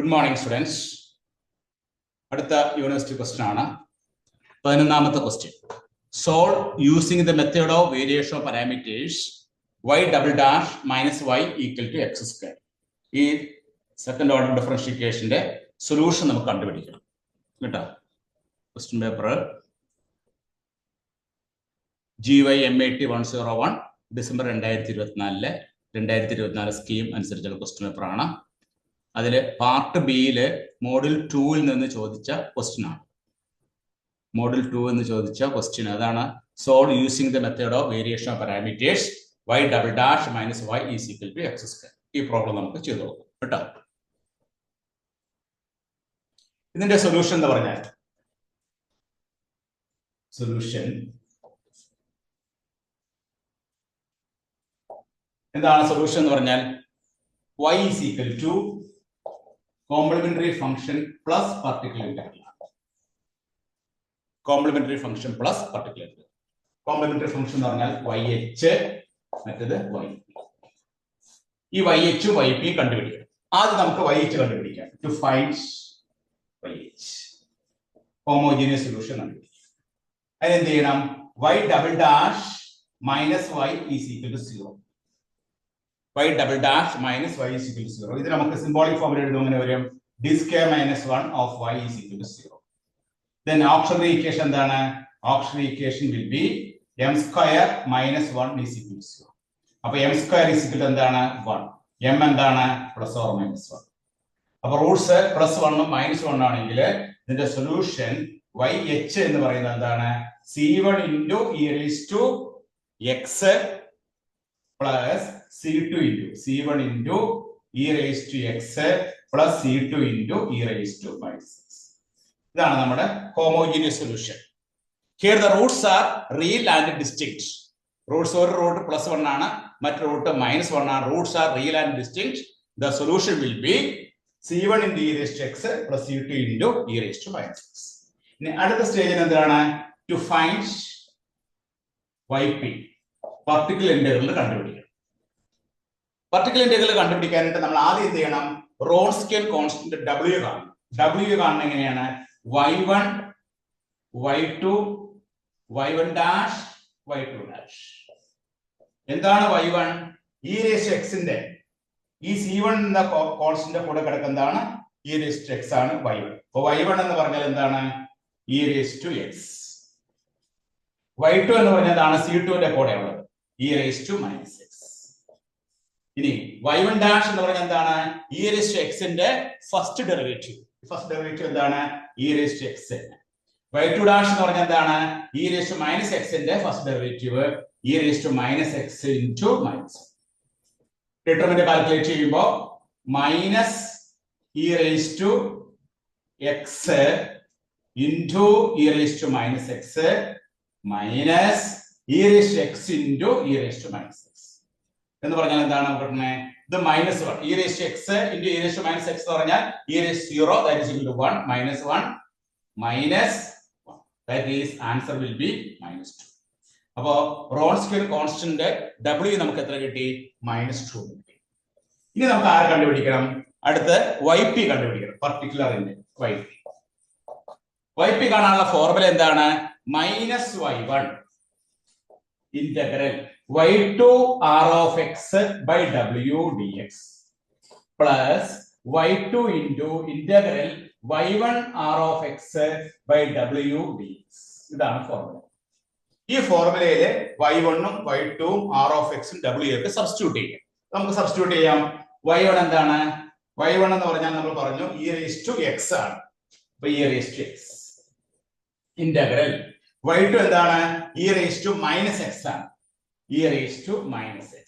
Good morning, students. Adutha university question aanu. 11th question. Solve using the method of variation of parameters y double dash minus y equal to x square. This second order differentiation solution നമുക്ക് കണ്ടുപിടിക്കണം. കേട്ടോ? Question paper GYMAT101 December 2024 scheme അനുസരിച്ചുള്ള question paper ആണ്. അതിൽ part ബിയില് model 2 നിന്ന് ചോദിച്ച question ആണ്. Model 2 എന്ന് ചോദിച്ച ക്വസ്റ്റ്യൻ അതാണ്. Solve using the method of variation of parameters y double dash minus y is equal to x square. ഈ പ്രോബ്ലം നമുക്ക് ചെയ്തു നോക്കാം കേട്ടോ. ഇതിന്റെ സൊല്യൂഷൻ എന്ന് പറഞ്ഞാൽ സൊല്യൂഷൻ എന്താണ്? സൊല്യൂഷൻ എന്ന് പറഞ്ഞാൽ y is equal to complementary function plus particular integral. Complementary function plus particular integral. Complementary function എന്ന് പറഞ്ഞാൽ yh മറ്റേത് y. ഈ yh yp കണ്ടുപിടിക്കണം. ആദ്യം നമുക്ക് yh കണ്ടുപിടിക്കാം. To find yh homogeneous solution കണ്ടുപിടിക്കാം. അതിനെന്ത് ചെയ്യണം? y double dash minus y is equal to 0. y double dash minus y is equal to 0. ഇത് നമുക്ക് symbolic form എഴുതുമ്പോൾ എങ്ങനെ വരും? d square minus 1 of y is equal to 0. Then auxiliary equation എന്താണ്? Auxiliary equation will be m square minus 1 is equal to 0. അപ്പോൾ m square is equal to എന്താണ്? 1. m എന്താണ്? plus or minus 1. അപ്പോൾ Roots plus 1 ഉം minus 1 ആണെങ്കിൽ ഇതിന്റെ solution yh എന്ന് പറയുന്നത് എന്താണ്? c1 into e raised to x plus c2 into c1 into e raised to x plus c2 into e raised to minus x. ഇതാണ് നമ്മുടെ homogeneous solution. Here the roots are real and distinct. Roots ഒരു root plus 1 ആണ്, മറ്റൊരു root minus 1 ആണ്. Roots are real and distinct. The solution will be c1 into e raised to x plus c2 into e raised to minus x. ഇനി അടുത്ത സ്റ്റേജിൽ എന്താണ്? To find yp particular integral കണ്ടുപിടിക്കണം. particular integral കണ്ടുപിടിക്കാനായിട്ട് നമ്മൾ ആദ്യം എന്ത് ചെയ്യണം? റോൺസ്കിയൻ കോൺസ്റ്റന്റ് w കാണണം. w കാണുന്നത് എങ്ങനെയാണ്? y1 y2 y1 dash y2 dash. എന്താണ് y1? e raised to x ന്റെ ഈ c1 എന്ന കോൺസ്റ്റന്റ് കൂടെ കിടക്കുന്നതാണ് e raised to x ആണ് y1. അപ്പോൾ y1 എന്ന് പറഞ്ഞാൽ എന്താണ്? e raised to x. y2 എന്ന് പറഞ്ഞതാണ് c2 ന്റെ കൂടെ ഉള്ളത് e raised to minus x. ഇനി y1 dash എന്ന് പറഞ്ഞാൽ എന്താണ്? e raised to x ന്റെ ഫസ്റ്റ് ഡെറിവേറ്റീവ്. ഫസ്റ്റ് ഡെറിവേറ്റീവ് എന്താണ്? e raised to x. y2 dash എന്ന് പറഞ്ഞാൽ എന്താണ്? e raised to minus x ന്റെ first derivative e raised to minus x into minus. Determinant calculate ചെയ്യുമ്പോൾ minus e raised to x into e raised to minus x minus e raised to x into e raised to minus x എന്ന് പറഞ്ഞാൽ എന്താണ്? ഇത് minus 1 e raised to x into e raised to minus x എന്ന് പറഞ്ഞാൽ e raised to 0 that is equal to 1 minus 1 minus 1 that is answer will be minus 2. അപ്പോൾ Wronskian constant w നമുക്ക് എത്ര കിട്ടി? -2 കിട്ടി. ഇനി നമുക്ക് ആരെ കണ്ടുപിടിക്കണം? അടുത്ത് yp കണ്ടുപിടിക്കണം. പർട്ടിക്കുലർ yp കാണാനുള്ള ഫോർമുല എന്താണ്? -y1 integral y2 r of x by w dx plus y2 into integral y1 r of x by w dx. ഇതാണ് ഫോർമുല. ഈ ഫോർമുലയിൽ y1 ഉം y2 ഉം r of x ഉം w ഒക്കെ സബ്സ്റ്റിറ്റ്യൂട്ട് ചെയ്യാം. നമുക്ക് സബ്സ്റ്റിറ്റ്യൂട്ട് ചെയ്യാം. y1 എന്താണ്? y1 എന്ന് പറഞ്ഞാൽ നമ്മൾ പറഞ്ഞു e raised to x ആണ്. അപ്പോൾ e raised to x integral y2 എന്താണ്? e raised to minus x ആണ്. e raised to minus x.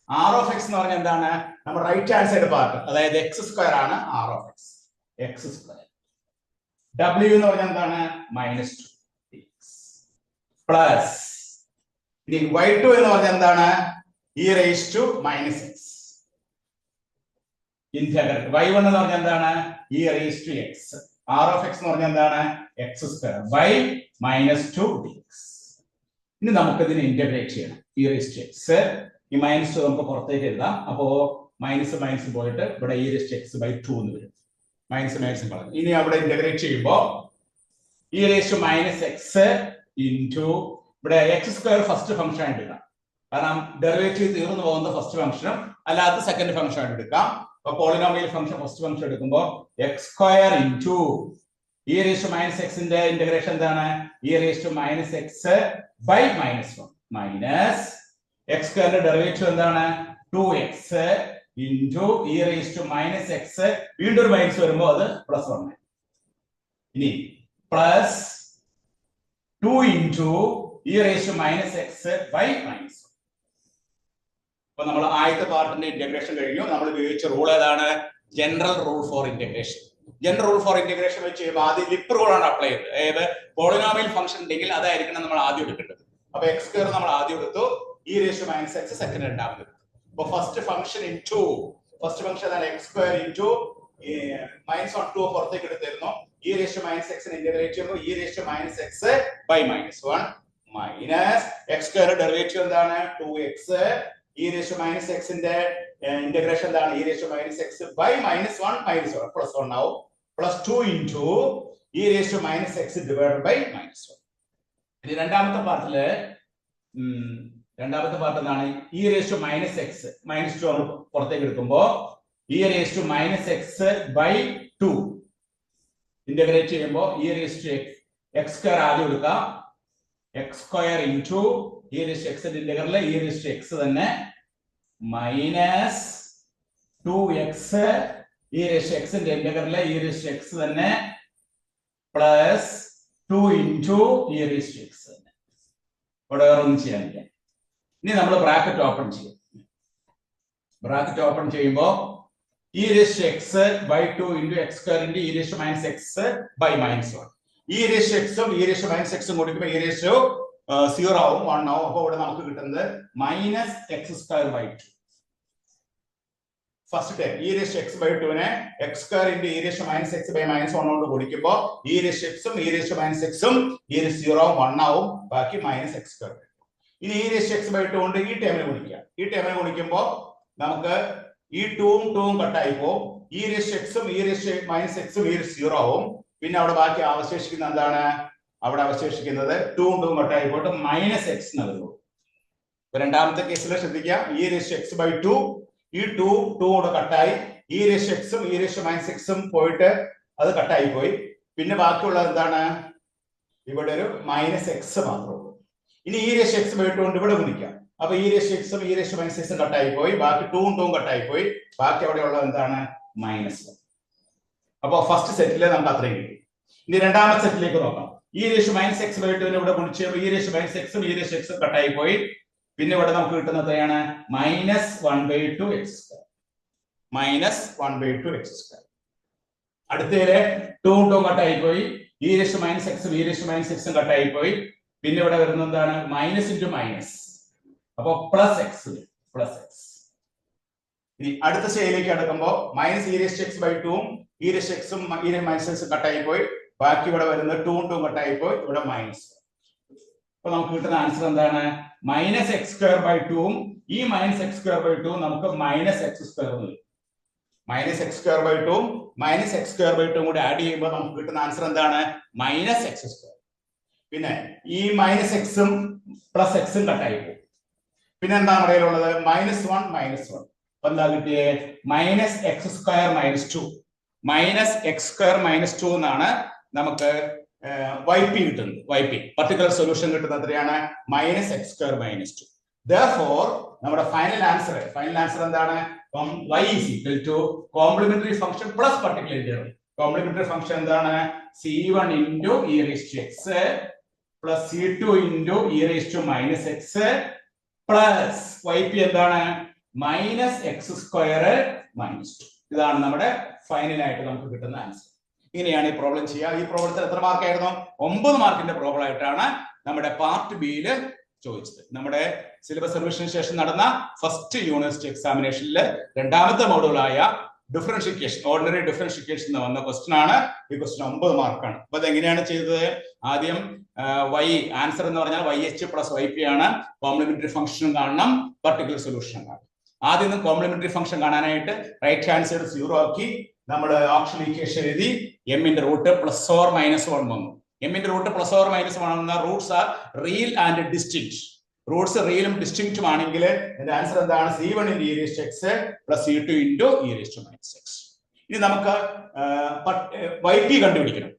r of x എന്ന് പറഞ്ഞാൽ എന്താണ്? നമ്മുടെ റൈറ്റ് ഹാൻഡ് സൈഡ് പാർട്ട്, അതായത് x സ്ക്വയർ ആണ് r of x. x square. w എന്ന് പറഞ്ഞാൽ എന്താണ്? -2 പ്ലസ് ഇനി y2 എന്ന് പറഞ്ഞാൽ എന്താണ്? e raised to minus x integral y1 എന്ന് പറഞ്ഞാൽ എന്താണ്? e raised to x. r of x എന്ന് പറഞ്ഞാൽ എന്താണ്? x square by -2 dx. ഇനി നമുക്ക് ഇതിനെ ഇന്റഗ്രേറ്റ് ചെയ്യണം. e raised to x ഈ -2 നമുക്ക് പുറത്തേക്ക് എഴുതാം. അപ്പോൾ മൈനസ് പോയിട്ട് ഇവിടെ e raised to x by 2 എന്ന് വരും. മൈനസ് കളഞ്ഞു. ഇനി അവിടെ ഇന്റഗ്രേറ്റ് ചെയ്യുമ്പോൾ e raised to minus x into ഇവിടെ എക്സ് സ്ക്വയർ ഫസ്റ്റ് ഫംഗ്ഷൻ ആയിട്ട് എടുക്കാം. കാരണം ഡെറിവേറ്റീവ് തീർന്നു പോകുന്ന ഫസ്റ്റ് ഫംഗ്ഷനും അല്ലാത്ത സെക്കൻഡ് ഫംഗ്ഷൻ ആയിട്ട് എടുക്കാം. അപ്പൊ പോളിനോമിയൽ ഫംഗ്ഷൻ ഫസ്റ്റ് ഫംഗ്ഷൻ എടുക്കുമ്പോൾ X square into e raised to minus x ന്റെ ഇന്റഗ്രേഷൻ എന്താണ്? e raised to minus x by minus 1 minus X സ്ക്വയറിന്റെ ഡെറിവേറ്റീവ് എന്താണ്? 2x into e raised to minus x വീണ്ടും ഒരു മൈനസ് വരുമ്പോൾ അത് plus 1. ഇനി plus 2 into e raised to minus x by minus 1. അപ്പൊ നമ്മൾ ആദ്യത്തെ പാർട്ടിന്റെ ഇന്റഗ്രേഷൻ കഴിഞ്ഞു. നമ്മൾ ഉപയോഗിച്ച റൂൾ ഏതാണ്? General rule for integration. General rule for integration വെച്ച് ചെയ്യുമ്പോൾ ആദ്യം ലിപ്പ് റൂൾ ആണ് അപ്ലൈ ചെയ്തത്. അതായത് പോളിനോമിയൽ ഫംഗ്ഷൻ ഉണ്ടെങ്കിൽ അതായിരിക്കണം നമ്മൾ ആദ്യം എടുക്കേണ്ടത്. അപ്പൊ എക്സ് സ്ക്വയർ നമ്മൾ ആദ്യം എടുത്തു, e raised to minus x second രണ്ടാമത് എടുത്തു. അപ്പൊ first function into first function ആണ് എക്സ് സ്ക്വയർ ഇൻറ്റു മൈനസ് 1 2 പുറത്തേക്ക് എടുത്തിരുന്നു. e raised to minus x integrate ചെയ്യുമ്പോൾ e raised to minus x by minus 1 minus x square derivative എന്താണ്? 2x e raised to minus x ന്റെ integration എന്താണ്? e raised to minus x by minus 1 minus 1 plus 1 ആവും. plus 2 into e raised to minus x divided by minus 1. ഇനി രണ്ടാമത്തെ പാർട്ടില് എന്താണ്? e raised to minus x minus 2 ആണ് പുറത്തേക്ക് എടുക്കുമ്പോൾ e raised to minus x by 2 integrate ചെയ്യുമ്പോൾ e raised to x square ആദ്യം എടുക്കാം. x square into e raised to x ന്റെ integral e raised to x തന്നെ minus 2x e raised to x ന്റെ integral e raised to x തന്നെ plus 2 into e raised to x തന്നെ. ഇവിടെ വേറെ ഒന്നും ചെയ്യാനില്ല. ഇനി നമ്മൾ ബ്രാക്കറ്റ് ഓപ്പൺ ചെയ്യും. ബ്രാക്കറ്റ് ഓപ്പൺ ചെയ്യുമ്പോൾ e raised to x by 2 into x square into e raised to minus x by minus 1. e raised to x ഉം e raised to minus x ഉം കൂടിക്കുമ്പോൾ e raised to 0 ആവും 1 ആവും. അപ്പോൾ ഇവിടെ നമുക്ക് കിട്ടുന്നത് minus x square by 2. First time e raised to x by 2 നെ x square into e raised to minus x by minus 1 കൊണ്ട് ഗുണിക്കുമ്പോൾ e raised to x ഉം e raised to minus x ഉം e raised to 0 ആവും 1 ആവും. ബാക്കി minus x square. ഇനി e raised to x by 2 കൊണ്ട് ഈ ടേമിനെ ഗുണിക്കുക. ഈ ടേമിനെ ഗുണിക്കുമ്പോൾ നമുക്ക് ഈ 2 കട്ടായി പോകും. e raised to x ഉം e raised to minus x ഉം e raised to 0 ആവും. പിന്നെ അവിടെ ബാക്കി അവശേഷിക്കുന്ന എന്താണ്? അവിടെ അവശേഷിക്കുന്നത് 2 കട്ടായി പോയിട്ട് മൈനസ് എക്സ് നൽകുന്നു. രണ്ടാമത്തെ കേസിൽ ശ്രദ്ധിക്കുക, e raised to x by 2 ഈ 2 കൂടെ കട്ടായി e raised to x ഉം e raised to minus x ഉം പോയിട്ട് അത് കട്ടായി പോയി. പിന്നെ ബാക്കിയുള്ളത് എന്താണ്? ഇവിടെ ഒരു മൈനസ് എക്സ് മാത്രമേ ഉള്ളൂ. ഇനി e raised to x by 2 കൊണ്ട് ഇവിടെ ഗുണിക്കാം. അപ്പൊ e raised to x ഉം e raised to minus x ഉം കട്ടായി പോയി. ബാക്കി 2 കട്ടായി പോയി. ബാക്കി അവിടെ ഉള്ളത് എന്താണ്? മൈനസ് 1. അപ്പൊ ഫസ്റ്റ് സെറ്റില് നമുക്ക് അത്രയും കിട്ടി. ഇനി രണ്ടാമത്തെ സെറ്റിലേക്ക് നോക്കാം. e raised to minus x by 2 ഇവിടെ ഗുണിച്ച് e raised to minus x ഉം e raised to x ഉം കട്ടായി പോയി. പിന്നെ ഇവിടെ നമുക്ക് കിട്ടുന്നത് എത്രയാണ്? Minus 1/2 x square. Minus 1/2 x square. അടുത്തതില് 2 കട്ടായി പോയി. e raised to minus x ഉം e raised to minus x ഉം കട്ടായി പോയി. പിന്നെ ഇവിടെ വരുന്നത് എന്താണ്? Minus into minus. അപ്പൊ പ്ലസ് എക്സ് പ്ലസ് എക്സ്. ഇനി അടുത്ത സ്റ്റേജിലേക്ക് അടുക്കുമ്പോൾ minus e raised to x by 2 ഉം e raised to x ഉം e raised to minus x കട്ടായി പോയി. ബാക്കി ഇവിടെ വരുന്നത് 2 കട്ടായി പോയി. ഇവിടെ മൈനസ്. അപ്പൊ നമുക്ക് കിട്ടുന്ന ആൻസർ എന്താണ്? മൈനസ് എക്സ് സ്ക്വയർ ബൈ 2 ഉം ഈ മൈനസ് എക്സ് സ്ക്വയർ ബൈ 2 നമുക്ക് മൈനസ് എക്സ് സ്ക്വയർ എന്ന് വരും. മൈനസ് എക്സ് സ്ക്വയർ ബൈ 2 ഉം മൈനസ് എക്സ് സ്ക്വയർ ബൈ 2 കൂടി ആഡ് ചെയ്യുമ്പോൾ നമുക്ക് കിട്ടുന്ന ആൻസർ എന്താണ്? Minus x square. പിന്നെ ഈ മൈനസ് എക്സും പ്ലസ് എക്സും കട്ടായി പോകും. പിന്നെ എന്താണ് ഇടയിലുള്ളത്? Minus 1 minus 1. അപ്പൊ എന്താ കിട്ടിയേ? Minus x square minus 2. Minus x square minus 2 എന്നാണ് നമുക്ക് YP കിട്ടുന്നത്. YP പർട്ടിക്കുലർ സൊല്യൂഷൻ കിട്ടുന്നത് എത്രയാണ്? Minus x square minus 2. Therefore നമ്മുടെ ഫൈനൽ ആൻസർ എന്താണ്? y is equal to complementary function plus particular integral. Complementary function എന്താണ്? c1 into e raised to x plus c2 into e raised to minus x plus yp എന്താണ്? Minus x square minus 2. ഇതാണ് നമ്മുടെ final ആയിട്ട് നമുക്ക് കിട്ടുന്ന answer. ഇങ്ങനെയാണ് ഈ problem ചെയ്യുക. ഈ പ്രോബ്ലത്തിൽ എത്ര മാർക്ക് ആയിരുന്നു? 9 മാർക്കിന്റെ പ്രോബ്ലം ആയിട്ടാണ് നമ്മുടെ പാർട്ട് ബിയില് ചോദിച്ചത്. നമ്മുടെ സിലബസ് റിവിഷന് ശേഷം നടന്ന ഫസ്റ്റ് യൂണിവേഴ്സിറ്റി എക്സാമിനേഷനിൽ രണ്ടാമത്തെ മോഡുകളായ ഡിഫറൻഷിക്കേഷൻ, ഓർഡിനറി ഡിഫറൻഷിക്കേഷൻ വന്ന ക്വസ്റ്റൻ ആണ്. ഈ ക്വസ്റ്റൻ 9 മാർക്കാണ്. അപ്പൊ അത് എങ്ങനെയാണ് ചെയ്തത്? ആദ്യം ആൻസർ എന്ന് പറഞ്ഞാൽ YH പ്ലസ് YP ആണ്. കോംപ്ലിമെന്ററി ഫംഗ്ഷനും കാണണം, പർട്ടിക്കുലർ സൊല്യൂഷനും കാണണം. ആദ്യം കോംപ്ലിമെന്ററി ഫംഗ്ഷൻ കാണാനായിട്ട് റൈറ്റ് ഹാൻഡ് സൈഡ് 0 ആക്കി നമ്മൾ ഓപ്ഷൻ ഇക്വേഷൻ എഴുതി എമ്മിന്റെ റൂട്ട് പ്ലസ് ഓർ മൈനസ് 1 വന്നു. എമ്മിന്റെ റൂട്ട് പ്ലസ് ഓർ മൈനസ് 1 എന്ന roots are real and distinct. റൂട്ട്സ് റിയലും ഡിസ്റ്റിങ്ക്റ്റും ആണെങ്കിൽ എന്റെ ആൻസർ എന്താണ്? C1 into e raised to x plus C2 into e raised to minus x. ഇനി നമുക്ക് YP കണ്ടുപിടിക്കണം,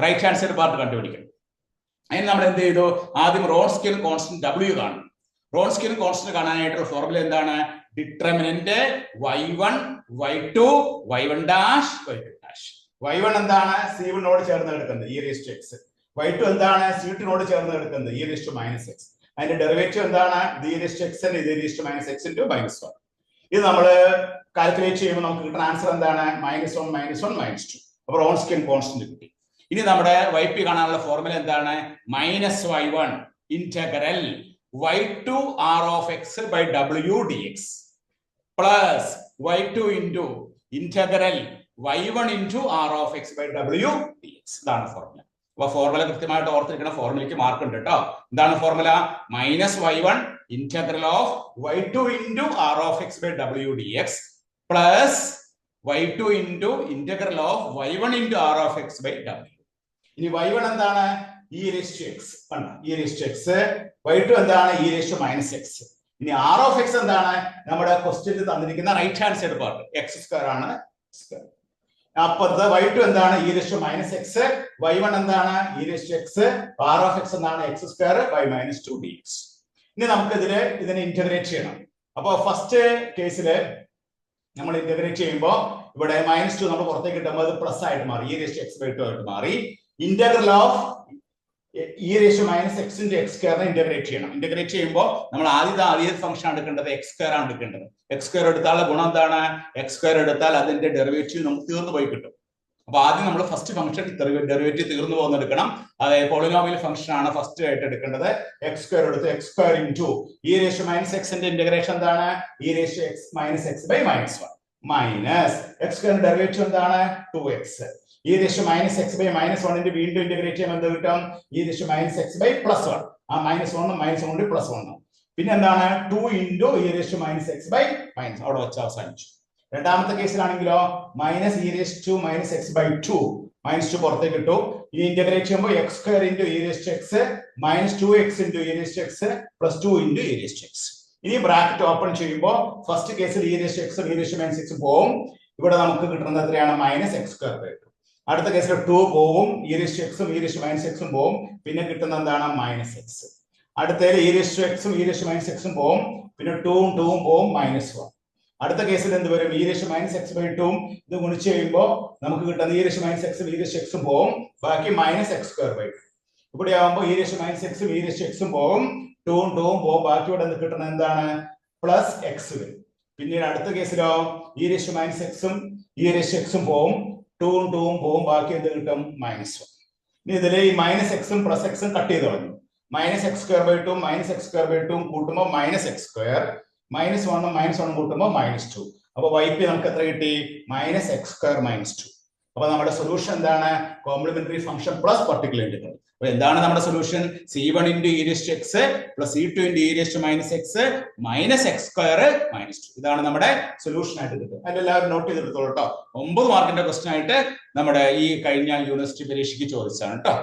റൈറ്റ് ഹാൻഡ് സൈഡ് പാർട്ട് കണ്ടുപിടിക്കണം. അതിന് നമ്മൾ എന്ത് ചെയ്തു? ആദ്യം റോൺസ്കിയൻ കോൺസ്റ്റന്റ് W കാണും. റോൺസ്കിയൻ കോൺസ്റ്റന്റ് കാണാനായിട്ടുള്ള ഫോർമുല എന്താണ്? Determinant y1 y2 y1 dash y2 dash. y1 എന്താണ്? C1 നോട് ചേർന്ന് എടുക്കുന്നത് e raised to x. y2 എന്താണ്? C2 നോട് ചേർന്ന് എടുക്കുന്നത് e raised to minus x. അതിന്റെ ഡെറിവേറ്റീവ് എന്താണ്? e raised to x and e raised to minus x into -1. ഇത് നമ്മൾ കാൽക്കുലേറ്റ് ചെയ്യുമ്പോൾ നമുക്ക് കിട്ടുന്ന ആൻസർ എന്താണ്? -1 -1 -2. അപ്പോൾ റോൺസ്കിയൻ കോൺസ്റ്റന്റ് കിട്ടി. ഇനി നമ്മുടെ YP കാണാനുള്ള ഫോർമുല എന്താണ്? -y1 integral y2 r of x by w dx plus y2 into integral y1 into r of x by w dx. ഇതാണ് ഫോർമുല. അപ്പൊ ഫോർമുല കൃത്യമായിട്ട് ഓർത്തിരിക്കണം. ഫോർമുലയ്ക്ക് മാർക്ക് ഉണ്ട് കേട്ടോ. എന്താണ് formula? -y1 integral of y2 into r of x by w dx plus y2 into integral of y1 into r of x by w. ഇനി y1 എന്താണ്? e raised to x ആണ്. e raised to x. y2 എന്താണ്? e raised to minus x. ഇനി r of x എന്താണ്? നമ്മുടെ ക്വസ്റ്റ്യനിൽ തന്നിരിക്കുന്ന right hand side part x² ആണ്. അപ്പുറത്ത് y2 എന്താണ്? e raised to minus x. y1 എന്താണ്? e raised to x. r of x എന്താണ്? x² by -2 dx. ഇനി നമുക്ക് ഇതിനെ ഇന്റഗ്രേറ്റ് ചെയ്യണം. അപ്പൊ ഫസ്റ്റ് കേസില് നമ്മൾ ഇന്റഗ്രേറ്റ് ചെയ്യുമ്പോൾ ഇവിടെ -2 നമ്മൾ പുറത്തേക്ക് കിട്ടുമ്പോൾ അത് പ്ലസ് ആയിട്ട് മാറി, e raised to x by 2 ആയിട്ട് മാറി. Integral of e raised to minus x into x² integrate ചെയ്യണം. ഇന്റഗ്രേറ്റ് ചെയ്യുമ്പോൾ നമ്മൾ ആദ്യത്തെ ഫംഗ്ഷൻ ആണ് എടുക്കേണ്ടത്, x² ആണ് എടുക്കേണ്ടത്. x² എടുത്താലുള്ള ഗുണം എന്താണ്? x² എടുത്താൽ അതിന്റെ ഡെറിവേറ്റീവ് നമുക്ക് തീർന്നു പോയി കിട്ടും. അപ്പൊ ആദ്യം നമ്മൾ ഫസ്റ്റ് ഫംഗ്ഷൻ ഡെറിവേറ്റീവ് തീർന്നു പോകുന്ന എടുക്കണം. അതായത് പോളിനോമിയൽ ഫംഗ്ഷൻ ആണ് ഫസ്റ്റ് ആയിട്ട് എടുക്കേണ്ടത്. x² എടുത്ത് x² into e raised to minus x ന്റെ ഇന്റഗ്രേഷൻ എന്താണ്? e raised to x minus x by -1 minus x² derivative എന്താണ്? 2x. e raised to minus x by -1 ന്റെ വീണ്ടും ഇന്റഗ്രേറ്റ് ചെയ്യുമ്പോൾ എന്ത് കിട്ടും? e raised to minus x by +1. ആ -1 +1. പിന്നെ എന്താണ്? 2 into e raised to minus x by -. അവിടെ വെച്ച് അവസാനിച്ചു. രണ്ടാമത്തെ കേസിലാണെങ്കിലോ -e raised to minus x by 2. -2 പുറത്തേക്ക് കിട്ടു. ഈ ഇന്റഗ്രേറ്റ് ചെയ്യുമ്പോൾ x² into e raised to x -2x into e raised to x plus 2 into e raised to x. ഇനി bracket open ചെയ്യുമ്പോൾ ഫസ്റ്റ് കേസിൽ e raised to x e raised to minus x പോവും. ഇവിടെ നമുക്ക് കിട്ടുന്നത് എത്രയാണ്? -x². അടുത്ത കേസിൽ 2 പോവും, e raised to x ഉം e raised to minus x ഉം പോവും. പിന്നെ കിട്ടുന്ന എന്താണ്? -x. അടുത്തതിൽ e raised to x ഉം e raised to minus x ഉം പോവും. പിന്നെ 2 ഉം പോവും, -1. അടുത്ത കേസിൽ എന്ത് വരും? e raised to minus x by 2 ഇത് ഗുണിച്ച് കഴിയുമ്പോൾ നമുക്ക് കിട്ടുന്നത് e raised to minus x ഉം e raised to x ഉം പോവും. ബാക്കി -x² by 2. ഇവിടെ ആവുമ്പോൾ e raised to minus x ഉം e raised to x ഉം പോവും, 2 ഉം പോവും. ബാക്കി ഇവിടെ കിട്ടുന്നത് എന്താണ്? +x വരും. പിന്നീട് അടുത്ത കേസിലോ e raised to minus x ഉം e raised to x ഉം പോവും, 2 ഉം പോവും. ബാക്കി എന്ത് കിട്ടും? -1. ഇനി ഇതിൽ ഈ -x ഉം +x ഉം കട്ട് ചെയ്ത് കളഞ്ഞു. -x² by 2 -x² by 2 കൂട്ടുമ്പോൾ -x², -1 ഉം -1 കൂട്ടുമ്പോൾ -2. അപ്പൊ YP നമുക്ക് എത്ര കിട്ടി? -x² -2. അപ്പൊ നമ്മുടെ സൊല്യൂഷൻ എന്താണ്? Complementary function plus particular integral. അപ്പൊ എന്താണ് നമ്മുടെ solution? C1 into e raised to x plus C2 into e raised to minus x minus x² -2. ഇതാണ് നമ്മുടെ സൊല്യൂഷൻ ആയിട്ട് കിട്ടുന്നത്. അതിലെല്ലാവരും നോട്ട് ചെയ്തെടുത്തോളൂ കേട്ടോ. 9 മാർക്കിന്റെ ക്വസ്റ്റ്യൻ ആയിട്ട് നമ്മുടെ ഈ കഴിഞ്ഞ യൂണിവേഴ്സിറ്റി പരീക്ഷയ്ക്ക് ചോദിച്ചതാണ് കേട്ടോ.